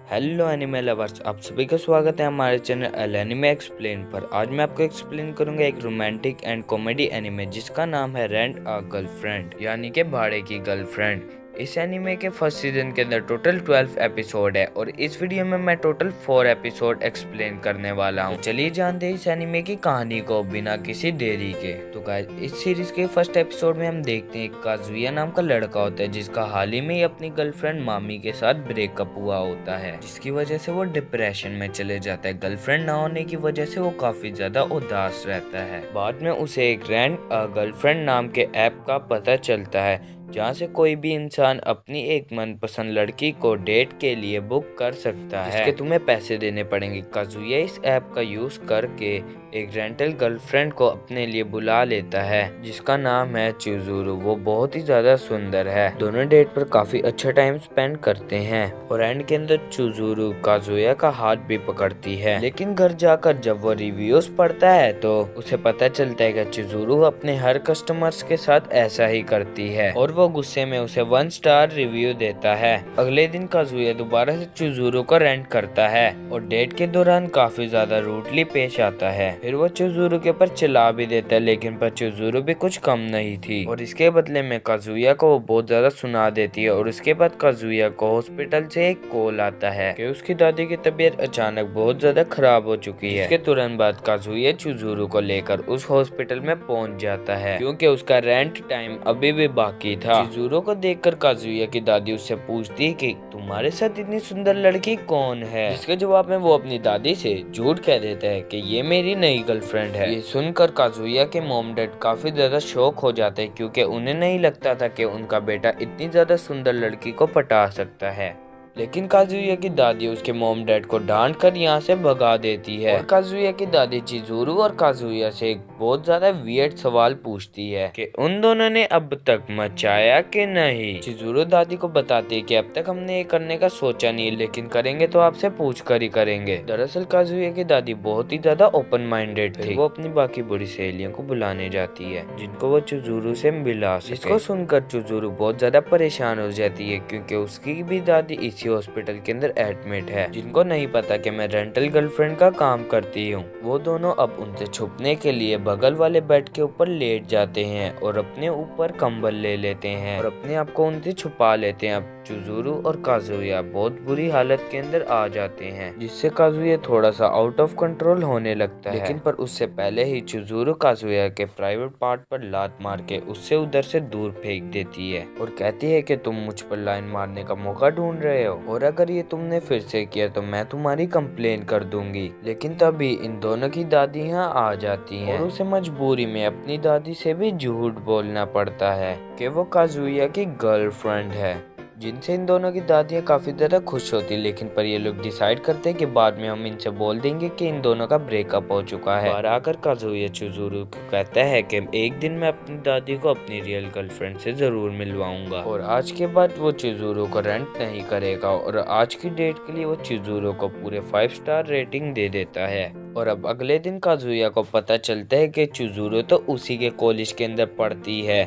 Hello anime lovers, आप सभी का स्वागत है हमारे चैनल एल एनिमे एक्सप्लेन पर। आज मैं आपको एक्सप्लेन करूंगा एक रोमांटिक एंड कॉमेडी एनिमे जिसका नाम है रेंट अ गर्लफ्रेंड, यानी कि भाड़े की गर्लफ्रेंड। इस एनिमे के फर्स्ट सीजन के अंदर टोटल 12 एपिसोड है और इस वीडियो में मैं टोटल 4 एपिसोड एक्सप्लेन करने वाला हूँ। तो चलिए जानते हैं इस एनिमे की कहानी को बिना किसी देरी के। तो गाइस, इस सीरीज के फर्स्ट एपिसोड में हम देखते हैं काजुया नाम का लड़का होता है जिसका हाल ही में ही अपनी गर्लफ्रेंड मामी के साथ ब्रेकअप हुआ होता है, जिसकी वजह से वो डिप्रेशन में चले जाता है। गर्लफ्रेंड ना होने की वजह से वो काफी ज्यादा उदास रहता है। बाद में उसे एक रेंट अ गर्लफ्रेंड नाम के ऐप का पता चलता है जहाँ से कोई भी इंसान अपनी एक मनपसंद लड़की को डेट के लिए बुक कर सकता है, जिसके तुम्हें पैसे देने पड़ेंगे। काजुया इस ऐप का यूज करके एक रेंटल गर्लफ्रेंड को अपने लिए बुला लेता है जिसका नाम है चिजुरू। वो बहुत ही ज्यादा सुंदर है। दोनों डेट पर काफी अच्छा टाइम स्पेंड करते हैं और एंड के अंदर चिजुरू काजुया का हाथ भी पकड़ती है। लेकिन घर जाकर जब वो रिव्यूज पढ़ता है तो उसे पता चलता है कि चिजुरू अपने हर कस्टमर्स के साथ ऐसा ही करती है और वो गुस्से में उसे 1 स्टार रिव्यू देता है। अगले दिन काजुया दोबारा से चिजुरू को रेंट करता है और डेट के दौरान काफी ज्यादा रूडली पेश आता है। फिर वो चिजुरू के ऊपर चिल्ला भी देता है, लेकिन पर चिजुरू भी कुछ कम नहीं थी और इसके बदले में काजुया को वो बहुत ज्यादा सुना देती है। और उसके बाद काजुया को हॉस्पिटल से एक कॉल आता है कि उसकी दादी की तबीयत अचानक बहुत ज्यादा खराब हो चुकी है। इसके तुरंत बाद काजुया चिजुरू को लेकर उस हॉस्पिटल में पहुंच जाता है क्योंकि उसका रेंट टाइम अभी भी बाकी था। चिजुरू को देखकर काजुया की दादी उससे पूछती है कि तुम्हारे साथ इतनी सुंदर लड़की कौन है, जिसके जवाब में वो अपनी दादी से झूठ कह देता है कि ये मेरी नई गर्लफ्रेंड है। ये सुनकर काजुया के मॉम डैड काफी ज्यादा शॉक हो जाते हैं क्योंकि उन्हें नहीं लगता था कि उनका बेटा इतनी ज्यादा सुंदर लड़की को पटा सकता है। लेकिन काजुया की दादी उसके मॉम डैड को डांट कर यहाँ से भगा देती है और काजुया की दादी चिजुरू और काजुया से एक बहुत ज्यादा वियर्ड सवाल पूछती है कि उन दोनों ने अब तक मचाया कि नहीं। चिजुरू दादी को बताती है कि अब तक हमने ये करने का सोचा नहीं, लेकिन करेंगे तो आपसे पूछ कर ही करेंगे। दरअसल काजुया की दादी बहुत ही ज्यादा ओपन माइंडेड थी। वो अपनी बाकी बड़ी सहेलियों को बुलाने जाती है जिनको वो चिजुरू से मिला सके। इसको सुनकर चिजुरू बहुत ज्यादा परेशान हो जाती है क्योंकि उसकी भी दादी इसी हॉस्पिटल के अंदर एडमिट है। जिनको नहीं पता कि मैं रेंटल गर्लफ्रेंड का काम करती हूँ। वो दोनों अब उनसे छुपने के लिए बगल वाले बेड के ऊपर लेट जाते हैं और अपने ऊपर कंबल ले लेते हैं और अपने आप को उनसे छुपा लेते हैं। अब चिजुरू और काजुया बहुत बुरी हालत के अंदर आ जाते हैं जिससे काजुया थोड़ा सा आउट ऑफ कंट्रोल होने लगता है। लेकिन पर उससे पहले ही चिजुरू काजुया के प्राइवेट पार्ट पर लात मार के उससे उधर से दूर फेंक देती है और कहती है कि तुम मुझ पर लाइन मारने का मौका ढूंढ रहे हो और अगर ये तुमने फिर से किया तो मैं तुम्हारी कंप्लेन कर दूंगी। लेकिन तभी इन दोनों की दादी यहाँ आ जाती हैं और उसे मजबूरी में अपनी दादी से भी झूठ बोलना पड़ता है कि वो काजुया की गर्लफ्रेंड है, जिनसे इन दोनों की दादियाँ काफी ज्यादा खुश होती। लेकिन पर ये लोग डिसाइड करते हैं कि बाद में हम इनसे बोल देंगे कि इन दोनों का ब्रेकअप हो चुका है। बाहर आकर काजुया चिजुरू को कहता है कि एक दिन मैं अपनी दादी को अपनी रियल गर्लफ्रेंड से जरूर मिलवाऊंगा और आज के बाद वो चिजुरू को रेंट नहीं करेगा और आज की डेट के लिए वो चिजुरू को पूरे 5 स्टार रेटिंग दे देता है। और अब अगले दिन काजुया को पता चलता है कि चिजुरू तो उसी के कॉलेज के अंदर पढ़ती है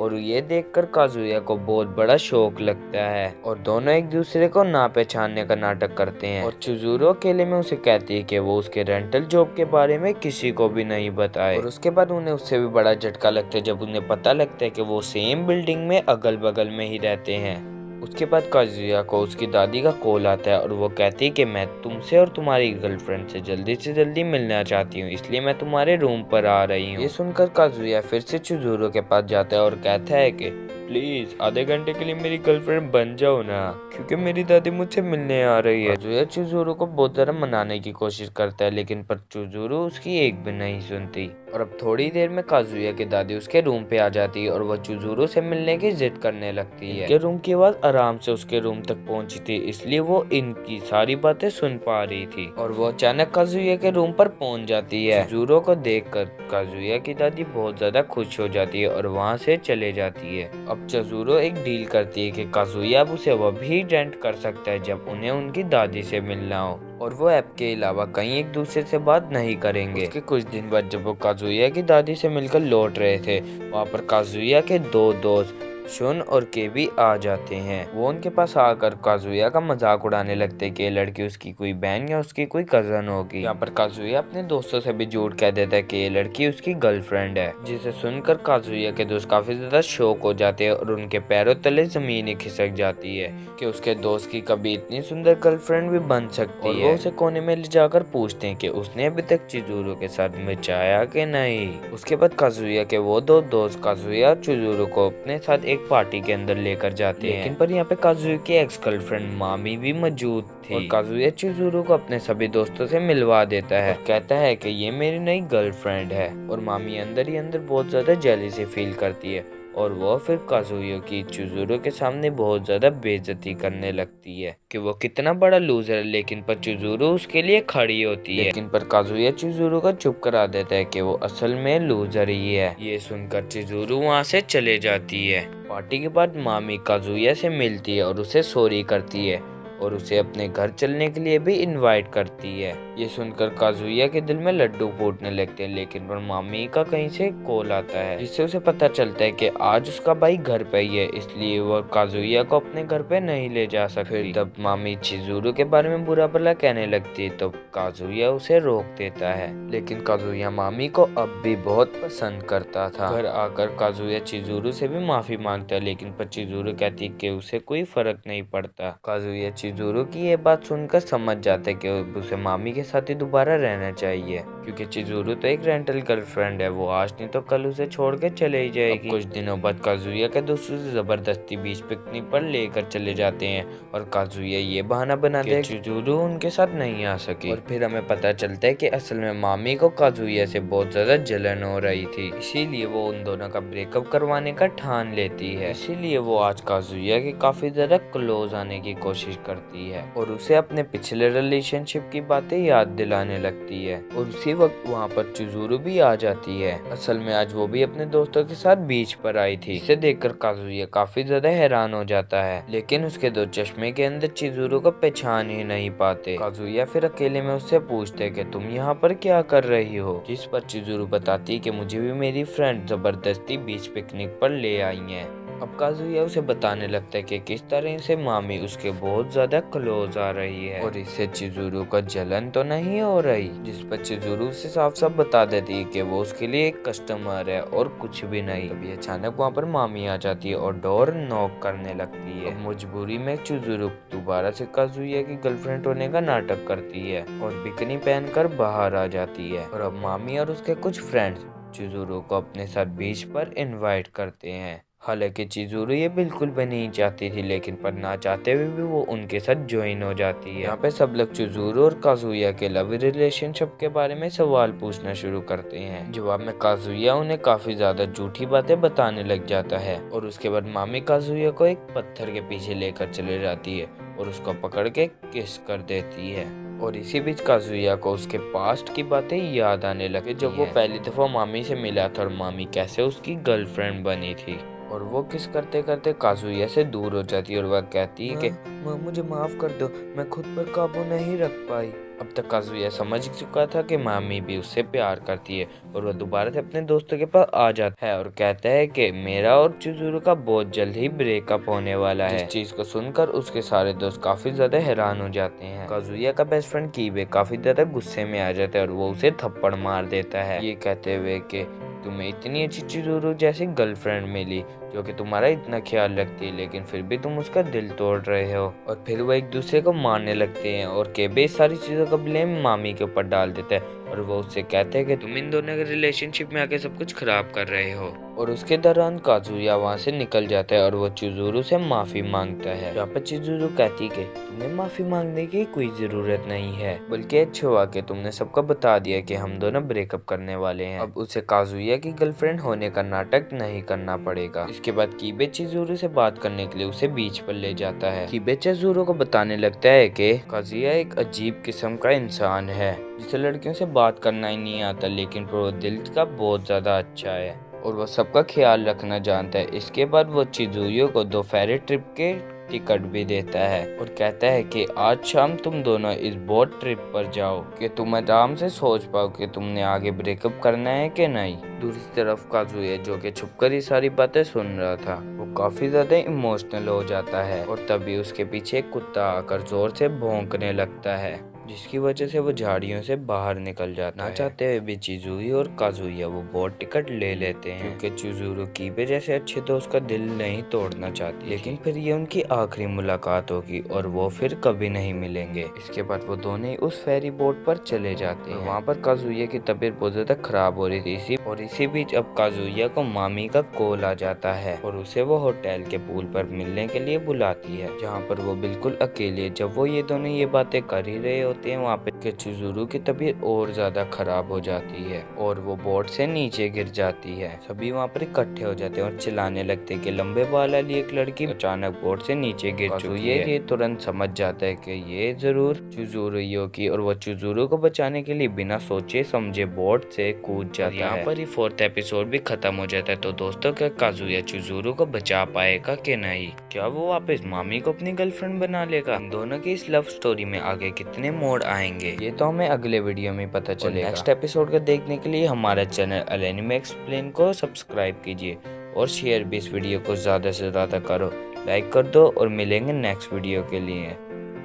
और ये देखकर काजुया को बहुत बड़ा शौक लगता है और दोनों एक दूसरे को ना पहचानने का नाटक करते हैं। और चिजुरू अकेले में उसे कहती है कि वो उसके रेंटल जॉब के बारे में किसी को भी नहीं बताए। और उसके बाद उन्हें उससे भी बड़ा झटका लगता है जब उन्हें पता लगता है कि वो सेम बिल्डिंग में अगल बगल में ही रहते हैं। उसके बाद काजुया को उसकी दादी का कॉल आता है और वो कहती है कि मैं तुमसे और तुम्हारी गर्लफ्रेंड से जल्दी मिलना चाहती हूँ, इसलिए मैं तुम्हारे रूम पर आ रही हूँ। ये सुनकर काजुया फिर से चिजुरू के पास जाता है और कहता है कि प्लीज आधे घंटे के लिए मेरी गर्लफ्रेंड बन जाओ ना, क्योंकि मेरी दादी मुझसे मिलने आ रही है। काजुया चिजुरू को बहुत ज्यादा मनाने की कोशिश करता है, लेकिन पर चिजुरू उसकी एक भी नहीं सुनती। और अब थोड़ी देर में काजुया की दादी उसके रूम पे आ जाती है और वह चिजुरू से मिलने की जिद करने लगती है। रूम की आवाज आराम से उसके रूम तक पहुंची थी, इसलिए वो इनकी सारी बातें सुन पा रही थी। और वो अचानक काजुया के रूम पर पहुंच जाती है। चिजुरू को देखकर काजुया की दादी बहुत ज्यादा खुश हो जाती है और वहाँ से चले जाती है। अब चिजुरू एक डील करती है कि काजुया अब उसे वह भी रेंट कर सकता है जब उन्हें उनकी दादी से मिलना हो और वो ऐप के अलावा कहीं एक दूसरे से बात नहीं करेंगे। उसके कुछ दिन बाद जब वो काजुया की दादी से मिलकर लौट रहे थे, वहाँ पर काजुया के 2 दोस्त शोन और केबी आ जाते हैं। वो उनके पास आकर काजुया का मजाक उड़ाने लगते हैं कि ये लड़की उसकी कोई बहन या उसकी कोई कजन होगी। यहाँ पर काजुया अपने दोस्तों से भी झूठ कह देता है कि ये लड़की उसकी गर्लफ्रेंड है, जिसे सुनकर काजुया के दोस्त काफी ज्यादा शौक हो जाते हैं और उनके पैरों तले जमीन ही खिसक जाती है कि उसके दोस्त की कभी इतनी सुंदर गर्लफ्रेंड भी बन सकती है। वो उसे कोने में ले जाकर पूछते हैं कि उसने अभी तक चिजुरो के साथ मचाया कि नहीं। उसके बाद काजुया के वो दो दोस्त काजुया और चिजुरो को अपने साथ एक पार्टी के अंदर लेकर जाते हैं, लेकिन पर यहाँ पे काजुया की एक्स गर्लफ्रेंड मामी भी मौजूद थी और काजुया चिजुरो को अपने सभी दोस्तों से मिलवा देता है और कहता है कि ये मेरी नई गर्लफ्रेंड है। और मामी अंदर ही अंदर बहुत ज्यादा जेलसी फील करती है और वो फिर काजुया की चिजुरो के सामने बहुत ज्यादा बेइज्जती करने लगती है कि वो कितना बड़ा लूजर है, लेकिन पर चिजुरो उसके लिए खड़ी होती है। लेकिन पर काजुया चिजुरो को चुप करा देता है कि वो असल में लूजर ही है। ये सुनकर चिजुरो वहाँ से चले जाती है। पार्टी के बाद मामी काजुया से मिलती है और उसे सॉरी करती है और उसे अपने घर चलने के लिए भी इनवाइट करती है। ये सुनकर काजुया के दिल में लड्डू फूटने लगते हैं, लेकिन पर मामी का कहीं से कॉल आता है जिससे उसे पता चलता है कि आज उसका भाई घर पे ही है, इसलिए वो काजुया को अपने घर पे नहीं ले जा सकती। तब मामी चिजुरो के बारे में बुरा भला कहने लगती है तो काजुया उसे रोक देता है, लेकिन काजुया मामी को अब भी बहुत पसंद करता था। घर आकर काजुया चिजुरो से भी माफी मांगता है, लेकिन पर चिजुरो कहती है कि उसे कोई फर्क नहीं पड़ता। काजुया चिजुरो की ये बात सुनकर समझ जाता है कि उसे मामी के साथ ही दोबारा रहना चाहिए, क्योंकि चिजुरो तो एक रेंटल गर्लफ्रेंड है, वो आज नहीं तो कल उसे छोड़ के चले ही जाएगी। कुछ दिनों बाद काजुया के दोस्त उसे जबरदस्ती बीच पिकनिक पर लेकर चले जाते हैं और काजुया ये बहाना बनाते हैं कि चिजुरो उनके साथ नहीं आ सके। और फिर हमें पता चलता है कि असल में मामी को काजुया से बहुत ज्यादा जलन हो रही थी, इसीलिए वो उन दोनों का ब्रेकअप करवाने का ठान लेती है। इसीलिए वो आज काजुया के काफी ज्यादा क्लोज आने की कोशिश करती है और उसे अपने पिछले रिलेशनशिप की बातें याद दिलाने लगती है। और उसी वक्त वहाँ पर चिजुरो भी आ जाती है। असल में आज वो भी अपने दोस्तों के साथ बीच पर आई थी। इसे देखकर काजुया काफी ज्यादा हैरान हो जाता है, लेकिन उसके दो चश्मे के अंदर चिजुरो को पहचान ही नहीं पाते। काजुया फिर अकेले में उससे पूछते कि तुम यहाँ पर क्या कर रही हो, जिस पर चिजुरो बताती कि मुझे भी मेरी फ्रेंड जबरदस्ती बीच पिकनिक पर ले आई है। अब काजुया उसे बताने लगता है कि किस तरह से मामी उसके बहुत ज्यादा क्लोज आ रही है और इससे चिजुरो का जलन तो नहीं हो रही, जिस पर चिजुरो उसे साफ साफ बता देती है कि वो उसके लिए एक कस्टमर है और कुछ भी नहीं। तभी अचानक वहाँ पर मामी आ जाती है और डोर नॉक करने लगती है। मजबूरी में चिजुरो दोबारा से काजुया की गर्लफ्रेंड होने का नाटक करती है और बिकनी पहनकर बाहर आ जाती है। और अब मामी और उसके कुछ फ्रेंड्स चिजुरो को अपने साथ बीच पर इनवाइट करते हैं। हालांकि चिजुरो ये बिल्कुल भी नहीं चाहती थी, लेकिन पर ना चाहते हुए भी वो उनके साथ ज्वाइन हो जाती है। यहाँ पे सब लोग चिजुरो और काजुया के लव रिलेशनशिप के बारे में सवाल पूछना शुरू करते हैं। जवाब में काजुया उन्हें काफी ज्यादा झूठी बातें बताने लग जाता है और उसके बाद मामी काजुया को एक पत्थर के पीछे लेकर चले जाती है और उसको पकड़ के किस कर देती है। और इसी बीच काजुया को उसके पास्ट की बातें याद आने लगे, जब वो पहली दफा मामी से मिला था और मामी कैसे उसकी गर्लफ्रेंड बनी थी। और वो किस करते करते काजुया से दूर हो जाती है और वह कहती है कि मुझे माफ कर दो, मैं खुद पर काबू नहीं रख पाई। अब तक काजुया समझ चुका था कि मामी भी उससे प्यार करती है और वह दोबारा से अपने दोस्तों के पास आ जाता है और कहता है कि मेरा और चिजुरो का बहुत जल्द ही ब्रेकअप होने वाला है। इस चीज को सुनकर उसके सारे दोस्त काफी ज्यादा हैरान हो जाते हैं। काजुया का बेस्ट फ्रेंड कीबे काफी ज्यादा गुस्से में आ जाता है और वो उसे थप्पड़ मार देता है, ये कहते हुए कि तुम्हें इतनी अच्छी चिजुरो जैसी गर्लफ्रेंड मिली जो कि तुम्हारा इतना ख्याल रखती है, लेकिन फिर भी तुम उसका दिल तोड़ रहे हो। और फिर वो एक दूसरे को मारने लगते हैं और केबे सारी चीजों का ब्लेम मामी के ऊपर डाल देता है और वो उससे कहते हैं कि तुम इन दोनों के रिलेशनशिप में आके सब कुछ खराब कर रहे हो। और उसके दौरान काजुया वहाँ से निकल जाता है और वो चिजुरो से माफी मांगता है। यहाँ पर चिजुरो कहती कि तुम्हें माफी मांगने की कोई जरूरत नहीं है, बल्कि अच्छा हुआ कि तुमने सबको बता दिया कि हम दोनों ब्रेकअप करने वाले हैं। अब उसे काजुया की गर्लफ्रेंड होने का नाटक नहीं करना पड़ेगा। इसके बाद कीबे चिजुरो से बात करने के लिए उसे बीच पर ले जाता है। कीबे चिजुरो को बताने लगता है कि काजुया एक अजीब किस्म का इंसान है जिसे लड़कियों से बात करना ही नहीं आता, लेकिन वो दिल का बहुत ज्यादा अच्छा है और वो सबका ख्याल रखना जानता है। इसके बाद वो चिजुरो को दोपहर ट्रिप के टिकट भी देता है और कहता है कि आज शाम तुम दोनों इस बोट ट्रिप पर जाओ कि तुम आराम से सोच पाओ कि तुमने आगे ब्रेकअप करना है कि नहीं। दूसरी तरफ काजुया जो कि छुपकर ये सारी बातें सुन रहा था, वो काफी ज्यादा इमोशनल हो जाता है और तभी उसके पीछे एक कुत्ता आकर जोर से भौंकने लगता है, जिसकी वजह से वो झाड़ियों से बाहर निकल जाता है। ना चाहते हुए भी चिजुई और काजुया वो बोट टिकट ले लेते हैं, क्योंकि चिजुरो कीबे जैसे अच्छे दोस्त का दिल नहीं तोड़ना चाहती। लेकिन फिर ये उनकी आखिरी मुलाकात होगी और वो फिर कभी नहीं मिलेंगे। इसके बाद वो दोनों उस फेरी बोट पर चले जाते हैं। वहाँ पर काजुया की तबीयत बहुत ज्यादा खराब हो रही थी इसी बीच अब काजुया को मामी का कॉल आ जाता है और उसे वो होटल के पूल पर मिलने के लिए बुलाती है, जहाँ पर वो बिल्कुल अकेले। जब वो ये दोनों ये बातें कर ही रहे होते हैं, वहाँ पे चिजुरो की तबीयत और ज्यादा खराब हो जाती है और वो बोट से नीचे गिर जाती है। सभी वहाँ पर इकट्ठे हो जाते हैं और चिल्लाने लगते हैं कि लंबे बाल वाली एक लड़की अचानक बोट से नीचे गिर चुकी है। ये तुरंत समझ जाता है कि ये जरूर चिजुरो की, और वो चिजुरो को बचाने के लिए बिना सोचे समझे बोट से कूद जाता है। यहाँ पर ही 4th एपिसोड भी खत्म हो जाता है। तो दोस्तों, क्या काजुया चिजुरो को बचा पाएगा कि नहीं? क्या वो वापस मामी को अपनी गर्लफ्रेंड बना लेगा? इन दोनों की इस लव स्टोरी में आगे कितने मोड़ आएंगे, ये तो हमें अगले वीडियो में पता चलेगा। नेक्स्ट एपिसोड को देखने के लिए हमारा चैनल अल एनिमे एक्सप्लेन को सब्सक्राइब कीजिए और शेयर भी इस वीडियो को ज्यादा से ज्यादा करो, लाइक कर दो और मिलेंगे नेक्स्ट वीडियो के लिए।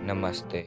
नमस्ते।